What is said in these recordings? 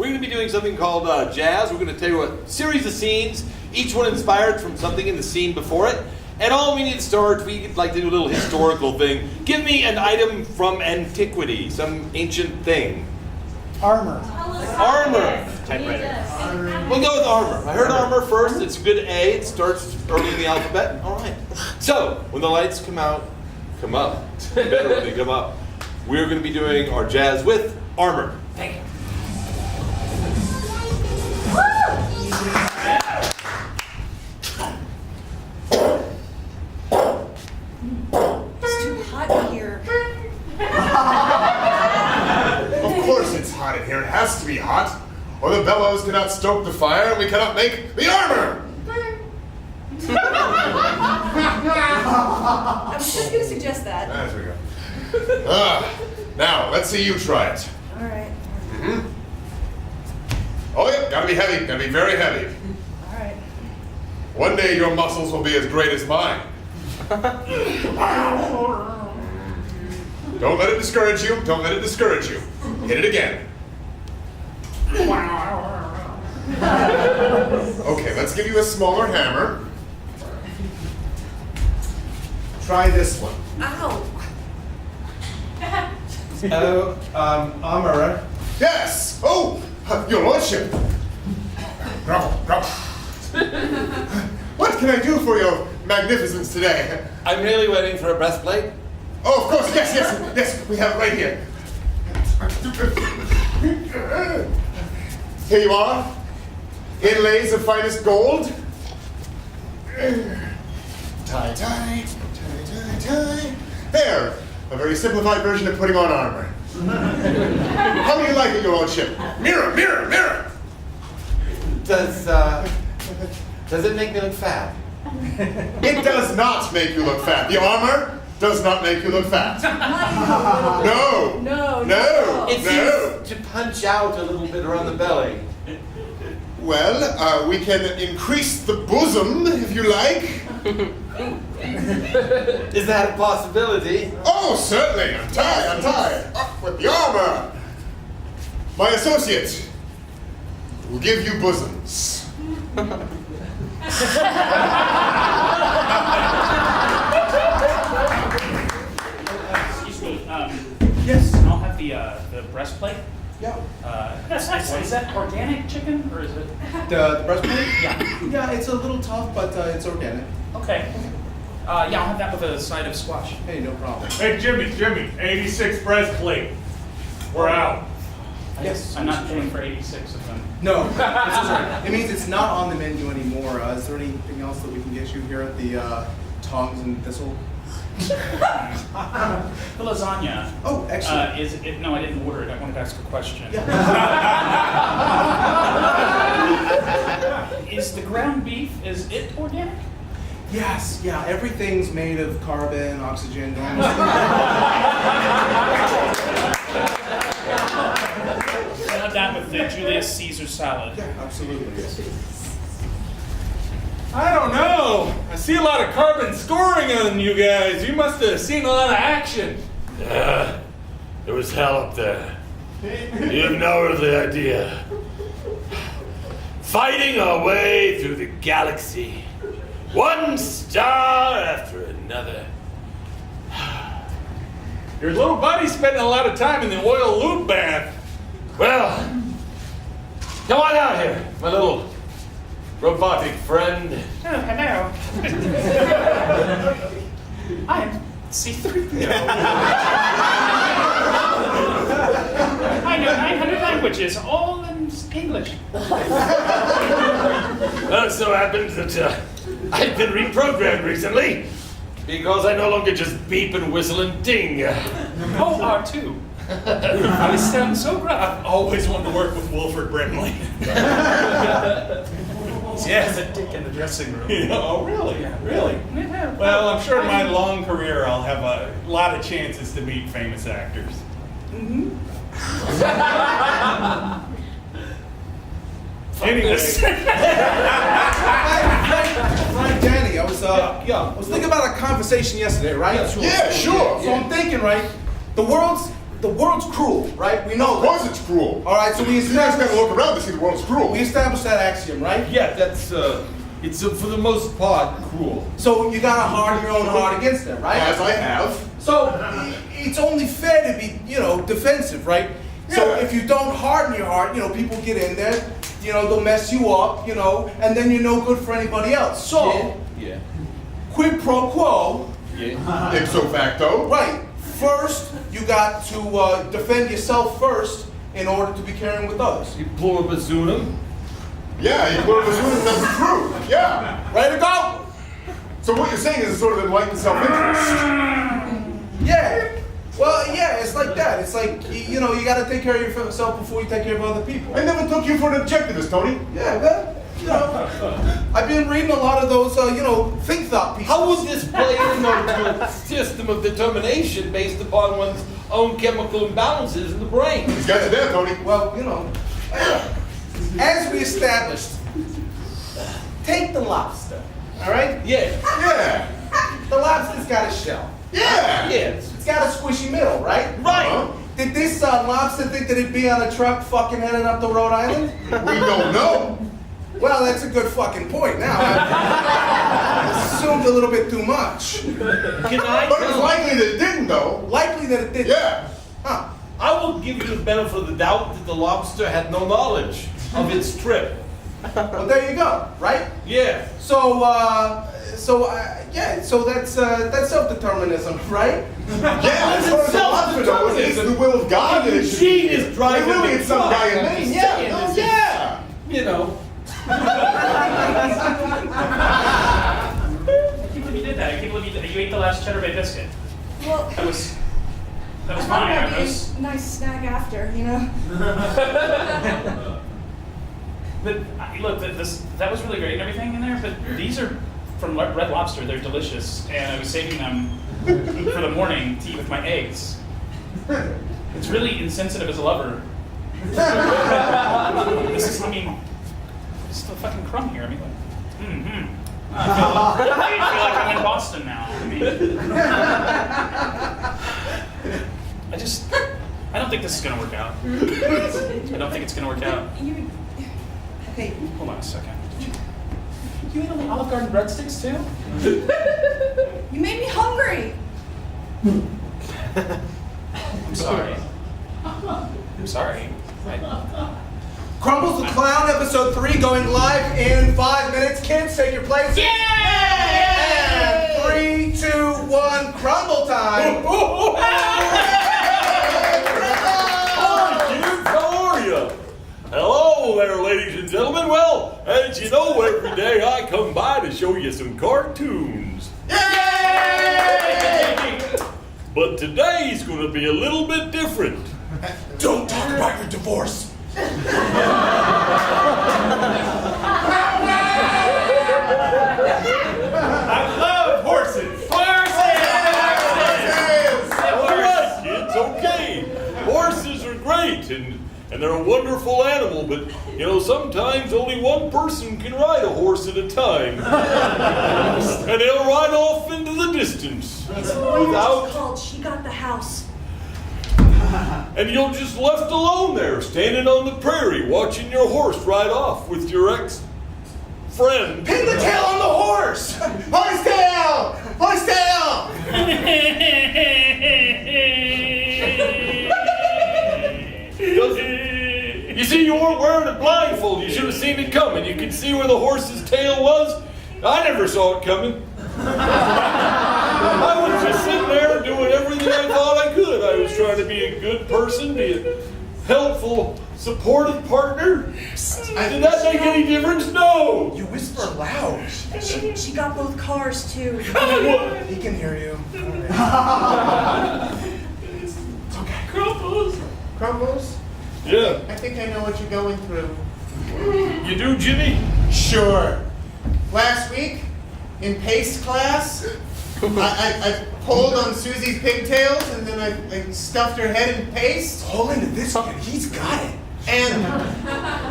we're going to be doing something called Jazz. We're going to tell you a series of scenes, each one inspired from something in the scene before it. And all we need to start, we'd like to do a little historical thing. Give me an item from antiquity, some ancient thing. Armor. Armor. Typewriter. We'll go with armor. I heard armor first. It's a good A. It starts early in the alphabet. All right. So, when the lights come up. Better when they come up. We're going to be doing our jazz with armor. Thank you. It's too hot in here. Of course it's hot in here. It has to be hot. Or the bellows cannot stoke the fire and we cannot make the armor. I was just going to suggest that. There we go. Now, let's see you try it. All right. Mm-hmm. Oh, yeah, gotta be heavy. Gotta be very heavy. All right. One day your muscles will be as great as mine. Don't let it discourage you. Don't let it discourage you. Hit it again. Okay, let's give you a smaller hammer. Try this one. Ow. Armorer. Yes! Oh, your lordship. Grovel, grovel. What can I do for your magnificence today? I'm really waiting for a breastplate. Oh, of course, yes, we have it right here. Here you are. Inlays of finest gold. Tie, tie, tie, tie, tie. There, a very simplified version of putting on armor. How do you like it, your lordship? Mirror, mirror, mirror. Does it make me look fat? It does not make you look fat. The armor does not make you look fat. No. No. It seems to punch out a little bit around the belly. Well, we can increase the bosom, if you like. Is that a possibility? Oh, certainly. Untie. Up with the armor. My associate will give you bosoms. Excuse me. Yes. I'll have the breastplate. Yeah. Is that organic chicken or is it? The breastplate? Yeah. Yeah, it's a little tough, but it's organic. Okay. Yeah, I'll have that with a side of squash. Hey, no problem. Hey, Jimmy, 86 breastplate. We're out. Yes. I'm not paying for 86 of them. No, it's right. It means it's not on the menu anymore. Is there anything else that we can get you here at the Tongs and Thistle? The lasagna. Oh, excellent. Is it? No, I didn't order it. I wanted to ask a question. Yeah. Is the ground beef? Is it organic? Yes, yeah, everything's made of carbon, oxygen, normal. Not that with the Julius Caesar salad. Yeah, absolutely. I don't know. I see a lot of carbon scoring on you guys. You must have seen a lot of action. It was hell up there. You have no earthly idea. Fighting our way through the galaxy. One star after another. Your little buddy's spending a lot of time in the oil loop bath. Well, come on out here, my little robotic friend. Oh, hello. I'm C3PO. I know 900 languages, all in English. Well, it so happens that I've been reprogrammed recently because I no longer just beep and whistle and ding. Oh, R2. I sound so gruff. Always wanted to work with Wilford Brimley. Yes, a dick in the dressing room. Oh, really? Yeah. Really? Yeah. Well, I'm sure in my long career I'll have a lot of chances to meet famous actors. Anyway. Right, Danny, I was thinking about a conversation yesterday, right? Yeah, sure. So I'm thinking, right, the world's the world's cruel, right? We know Of that. course it's cruel. All right, so we You guys gotta established, look around to see the world's cruel. we established that axiom, right? Yeah, that's, it's for the most part cruel. So you gotta harden your own heart against them, right? As I have. So it's only fair to be, defensive, right? So Yeah. if you don't harden your heart, people get in there, they'll mess you up, and then you're no good for anybody else. So Yeah. quid pro quo, Yeah. Ipso facto. right? First, you got to defend yourself first in order to be caring with others. You pluribus unum. Yeah, you put it as soon as that's true. Yeah. Ready to go? So what you're saying is a sort of enlightened self-interest. Yeah. Well, yeah, it's like that. It's like, you got to take care of yourself before you take care of other people. I never took you for an objectivist, Tony. Yeah, well, I've been reading a lot of those, think thought pieces. How would this play into a system of determination based upon one's own chemical imbalances in the brain? He's got you there, Tony. Well, as we established, take the lobster, all right? Yeah. Yeah. The lobster's got a shell. Yeah. Yes. It's got a squishy middle, right? Right. Huh? Did this lobster think that it'd be on a truck fucking heading up to Rhode Island? We don't know. Well, that's a good fucking point now. I assumed a little bit too much. Can I But it's tell- likely that it didn't, though. Likely that it did. Yeah. Huh. I will give you the benefit of the doubt that the lobster had no knowledge of its trip. Well, there you go, right? Yeah. So that's self-determinism, right? Yeah, as far as the lobster knows, it's the will of God that it should Gene be. is driving Really, the it's some truck. guy in I'm Maine. just Yeah. saying, No, it's yeah. You know. I can't believe you did that. I can't believe you ate the last Cheddar Bay biscuit. Well, That was I fine. thought That that'd be was, a nice snack after, but look, that was really great and everything in there. But these are from Red Lobster. They're delicious, and I was saving them for the morning to eat with my eggs. It's really insensitive as a lover. This is, it's the fucking crumb here. I feel like I'm in Boston now. I don't think this is gonna work out. I don't think it's gonna work out. Okay, Hold on a second. You ate only Olive Garden breadsticks too? you made me hungry. I'm sorry. I'm sorry. Crumbles the Clown, episode 3, going live in 5 minutes. Kids, take your places. And 3, 2, 1, crumble time. Hi, kids. How are you? Hello there, ladies and gentlemen. Well, as you know, every day I come by to show you some cartoons. But today's going to be a little bit different. Don't talk about your divorce. I love horses. All right, kids, okay. Horses are great, and they're a wonderful animal, but, sometimes only one person can ride a horse at a time. And they'll ride off into the distance without, Called. She got the house. and you're just left alone there, standing on the prairie, watching your horse ride off with your ex-friend. Pin the tail on the horse. Horse tail! Horse tail! You see, you weren't wearing a blindfold. You should have seen it coming. You could see where the horse's tail was. I never saw it coming. I was just sitting there doing everything I thought I could. I was trying to be a good person, be a helpful, supportive partner. Did that make any difference? No. You whisper loud. She got both cars too. He can hear you. Crumbles? Yeah. I think I know what you're going through. You do, Jimmy? Sure. Last week, in pace class, I pulled on Susie's pigtails and then I stuffed her head in paste. Hold into this kid. He's got it. And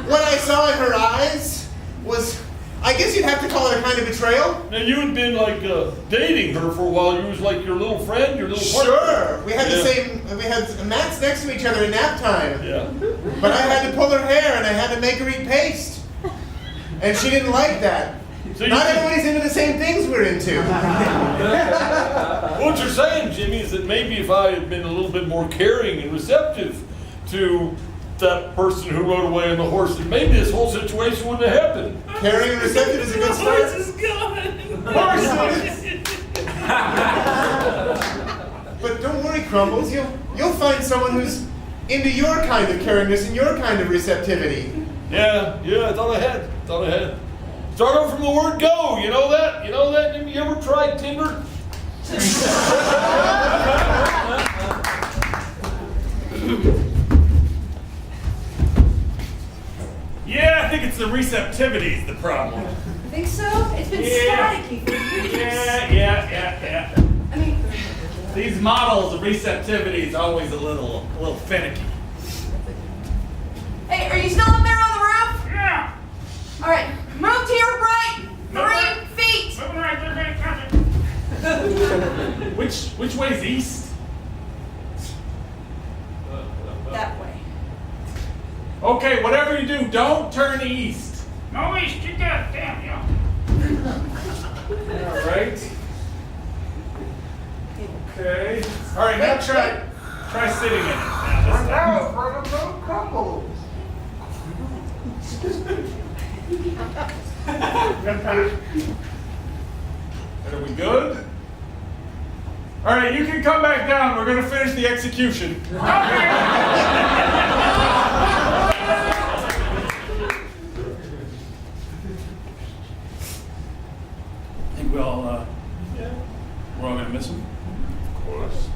what I saw in her eyes was, I I guess you'd have to call it a kind of betrayal. Now you had been like dating her for a while. You was like your little friend, your little partner. Sure. We had the Yeah. same, we had mats next to each other in nap time. Yeah. But I had to pull her hair and I had to make her eat paste. And she didn't like that. So Not you- everybody's into the same things we're into. What you're saying, Jimmy, is that maybe if I had been a little bit more caring and receptive to that person who rode away on the horse, then maybe this whole situation wouldn't have happened. Caring and receptive is a good start. But don't worry, Crumbles. You'll find someone who's into your kind of caringness and your kind of receptivity. Yeah, I thought ahead. Start off from the word go. You know that? You ever tried Tinder? Yeah, I think it's the receptivity is the problem. Think so? It's been Yeah. staticky for years. Yeah. I mean, These models of receptivity is always a little finicky. hey, are you still up there on the roof? Yeah. All right, move to your right. 3 feet. Moving right there, Which way's east? That way. Okay, whatever you do, don't turn east. No east, you got damn yeah. All right. Okay. All right, now try sitting in it. Now this time. Are we good? All right, you can come back down. We're gonna finish the execution. I think we're all gonna miss him. Of course.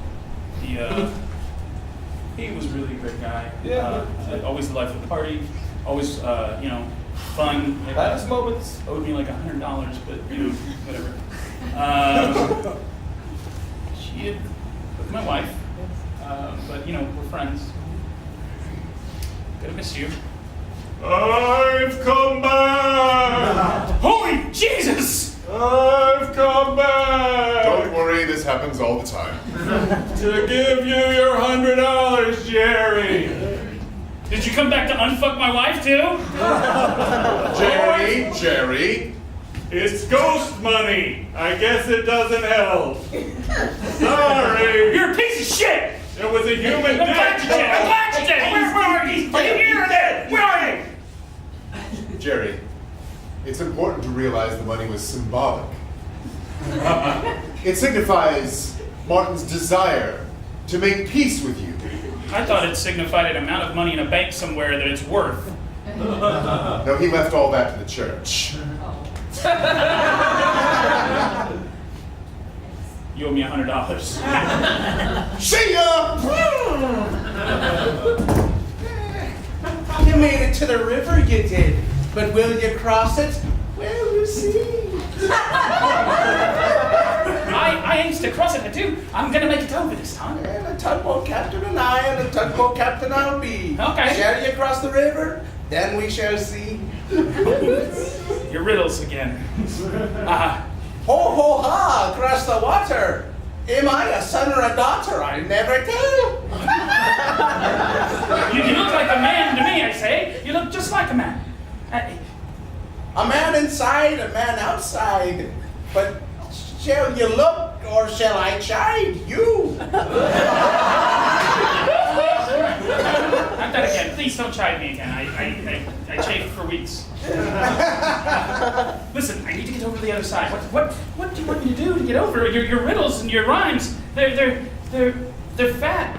He was really a great guy. Yeah. Always the life of the party. Always, fun. Last moments. Owed me like $100, but whatever. She had with my wife, but we're friends. Gonna miss you. I've come back! Holy Jesus! I've come back! Don't worry, this happens all the time. To give you your $100, Jerry! Did you come back to unfuck my wife too? Jerry. It's ghost money! I guess it doesn't help. Sorry! You're a piece of shit! It was a human I'm glad you did! I'm glad you did! Where are you? Are you here? Where are you? Jerry, it's important to realize the money was symbolic. It signifies Martin's desire to make peace with you. I thought it signified an amount of money in a bank somewhere that it's worth. No, he left all that to the church. You owe me $100. See ya! You made it to the river, you did. But will you cross it? Well, you see. I aims to cross it, but I'm gonna make it over this time. And a tugboat captain and I, and a tugboat captain I'll be. Okay. Shall you cross the river? Then we shall see. Your riddles again. Ho, ho, ha, across the water. Am I a son or a daughter? I never tell. You look like a man to me, I say. You look just like a man. A man inside, a man outside. But shall you look or shall I chide you? Not that again. Please don't chide me again. I chafed for weeks. Listen, I need to get over to the other side. What do you want me to do to get over? Your riddles and your rhymes, they're fat.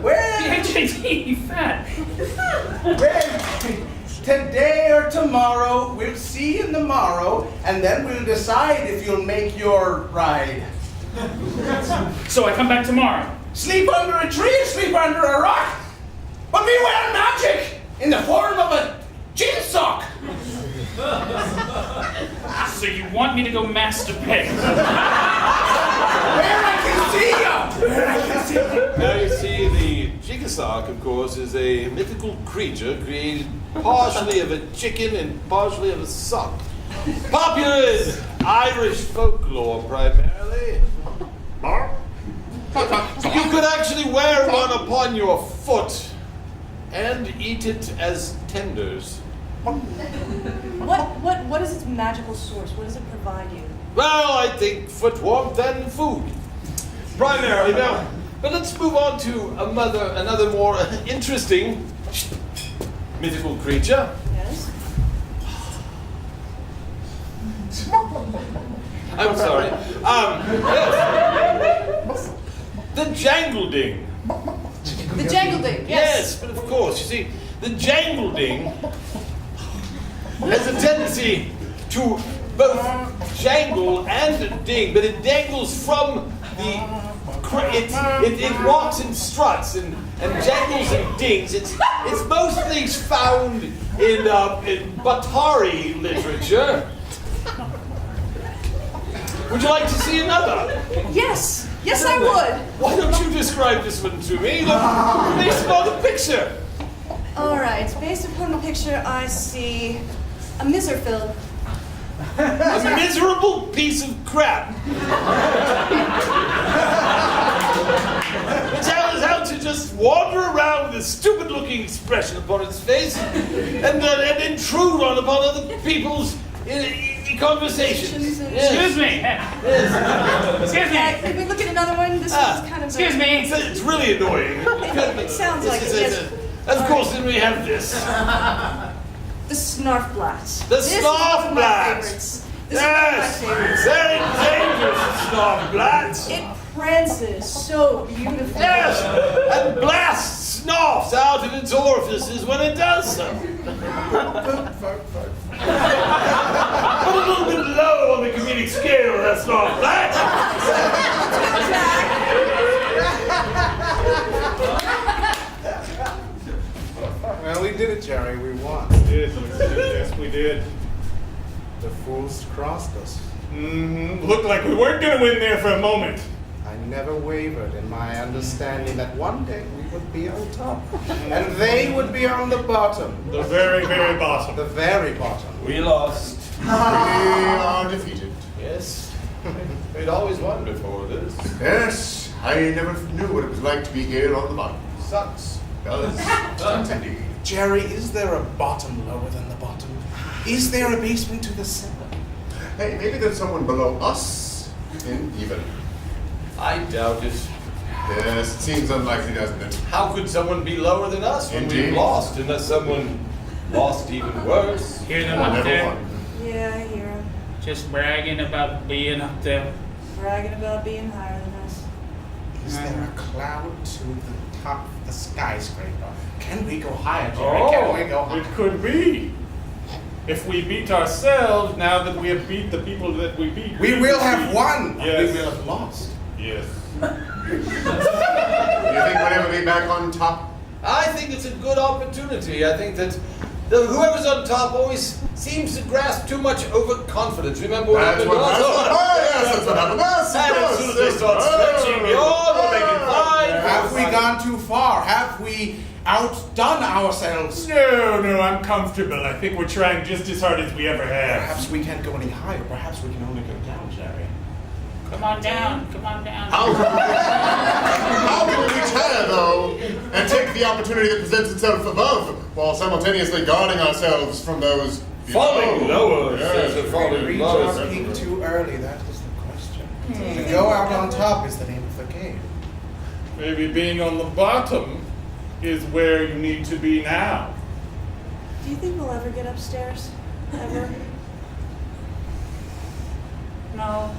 Well, PHAT, fat. well, today or tomorrow, we'll see in the morrow, and then we'll decide if you'll make your ride. So I come back tomorrow. Sleep under a tree or sleep under a rock, but beware magic in the form of a jean sock. So you want me to go masturbate? Where I can see you! Where I can see you! Now you see the jig is sock, of course, is a mythical creature created partially of a chicken and partially of a sock. Popular in Irish folklore, primarily. You could actually wear one upon your foot and eat it as tenders. What is its magical source? What does it provide you? Well, I think foot warmth and food, primarily. Now, but let's move on to another more interesting mythical creature. Yes. I'm sorry. Yes. The Jangleding. The Jangleding. Yes, but of course, you see, the Jangleding has a tendency to both jangle and ding, but it dangles from the. It walks and struts and jangles and dings. It's mostly found in Batari literature. Would you like to see another? Yes. Yes, I would. Why don't you describe this one to me? Based upon the picture. All right. Based upon the picture, I see a miserfil. A miserable piece of crap. It's out to just wander around with a stupid-looking expression upon its face and intrude upon other people's conversations. Yes. Excuse me. Excuse me. Can we look at another one? This one's kind of. Excuse me. It's really annoying. It sounds like it. Yes. Of course, then we have this. The Snarfblat. The This is one of my Snarfblat. favorites. This Yes, is one of my favorites. very dangerous, Snarfblat. It prances so beautifully. Yes, and blasts snarfs out of its orifices when it does so. Put a little bit low on the comedic scale, that Snarfblat. Well, we did it, Jerry. We won. Yes, we did. The fools crossed us. Looked like we weren't going to win there for a moment. I never wavered in my understanding that one day we would be on top, and they would be on the bottom. The very, very bottom. The very bottom. We lost. We are defeated. Yes. We'd always won before this. Yes, I never knew what it was like to be here on the bottom. Sucks. Does indeed. Jerry, is there a bottom lower than the bottom? Is there a basement to the cellar? Hey, maybe there's someone below us in even. I doubt it. Yes, it seems unlikely, doesn't it? How could someone be lower than us when Indeed. we lost, unless someone lost even worse? Hear them up Never there, won. Yeah, I hear him. just bragging about being up there. Bragging about being higher than us. Is there a cloud to the top of the skyscraper? Can we go higher, Jerry? Can we go higher? It could be. If we beat ourselves, now that we have beat the people that we beat. We will have won. Yes. We will have lost. Yes. Do you think we'll ever be back on top? I think it's a good opportunity. I think that whoever's on top always seems to grasp too much overconfidence. Remember what That's happened what to us? happened. Oh, yes, that's what happened. Yes, of And as course. soon as they start stretching beyond, we'll make it fine. Have we gone too far? Have we outdone ourselves? No, I'm comfortable. I think we're trying just as hard as we ever have. Perhaps we can't go any higher. Perhaps we can only go down, Jerry. Come on down, come on down. How can we retire, though, and take the opportunity that presents itself above, while simultaneously guarding ourselves from those Falling lower. Yes. Says the falling Reach lower. our peak too early. That is the question. To go out on top is the name of the game. Maybe being on the bottom is where you need to be now. Do you think we'll ever get upstairs? Ever? No.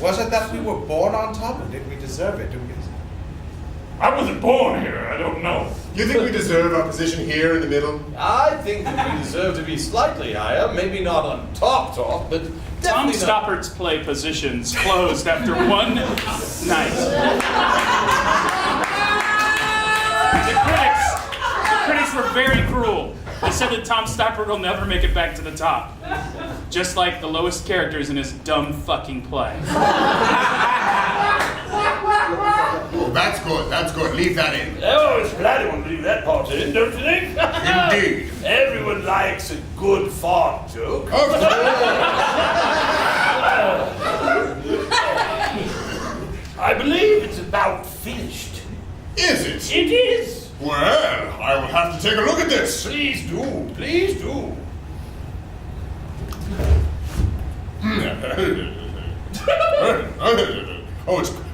Was it that we were born on top, or did we deserve it? I wasn't born here. I don't know. You think we deserve our position here in the middle? I think that we deserve to be slightly higher. Maybe not on top, but Tom definitely not. Stoppard's play positions closed after one night. The critics were very cruel. They said that Tom Stoppard will never make it back to the top. Just like the lowest characters in his dumb fucking play. Oh, that's good. That's good. Leave that in. Oh, it's glad to leave that part in, don't you think? Indeed. Everyone likes a good fart joke. Of course. I believe it's about finished. Is it? It is. Well, I will have to take a look at this. Please do. Please do.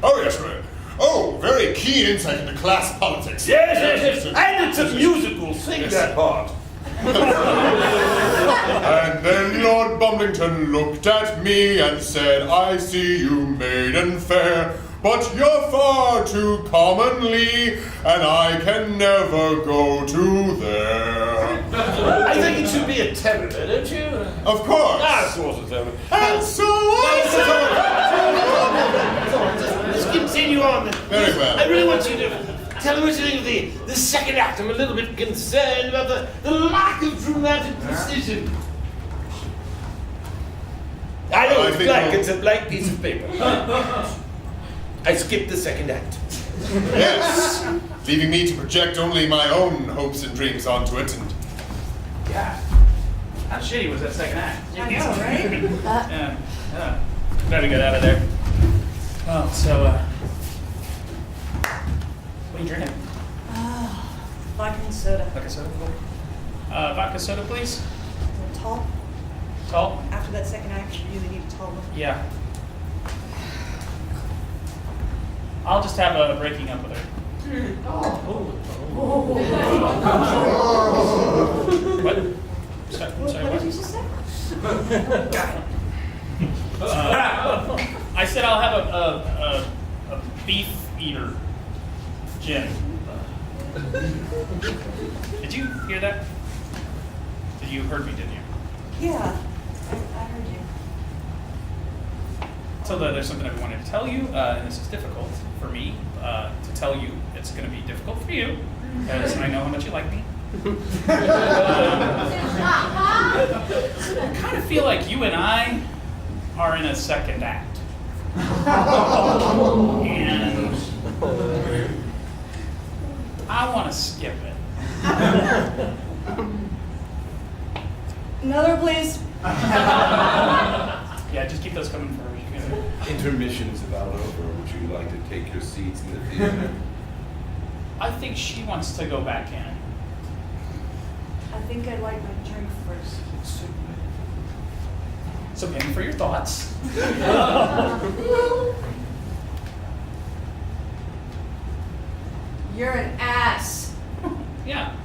Oh yes, right. Oh, very keen insight into class politics. Yes. And it's a musical. Sing that part. And then Lord Bumblington looked at me and said, I see you, maiden fair, but you're far too commonly, and I can never go to there. I think it should be a tenor, don't you? Of course. Of course it's tenor. And so I said, Let's continue on. Very well. I really want you to tell me what you think of the second act. I'm a little bit concerned about the lack of dramatic precision. I know it's blank. It's a blank piece of paper. I skipped the second act. Yes, leaving me to project only my own hopes and dreams onto it. And Yeah. How shitty was that second act? I know, right? Yeah. Glad to get out of there. Oh, so, what are you drinking? Vodka and soda. Vodka soda? Vodka soda, please. A little tall. Tall? After that second act, you really need a tall one. Yeah. I'll just have a breaking up with her. What? Sorry, What what? did you just say? I said I'll have a beef eater gin. Did you hear that? You heard me, didn't you? Yeah, I heard you. So there's something I wanted to tell you, and this is difficult for me to tell you. It's going to be difficult for you, because I know how much you like me. I kind of feel like you and I are in a second act. And I want to skip it. Another, please. Yeah, just keep those coming for me. Intermission's about over. Would you like to take your seats in the theater? I think she wants to go back in. I think I'd like my drink first. So pay me for your thoughts. You're an ass. Yeah.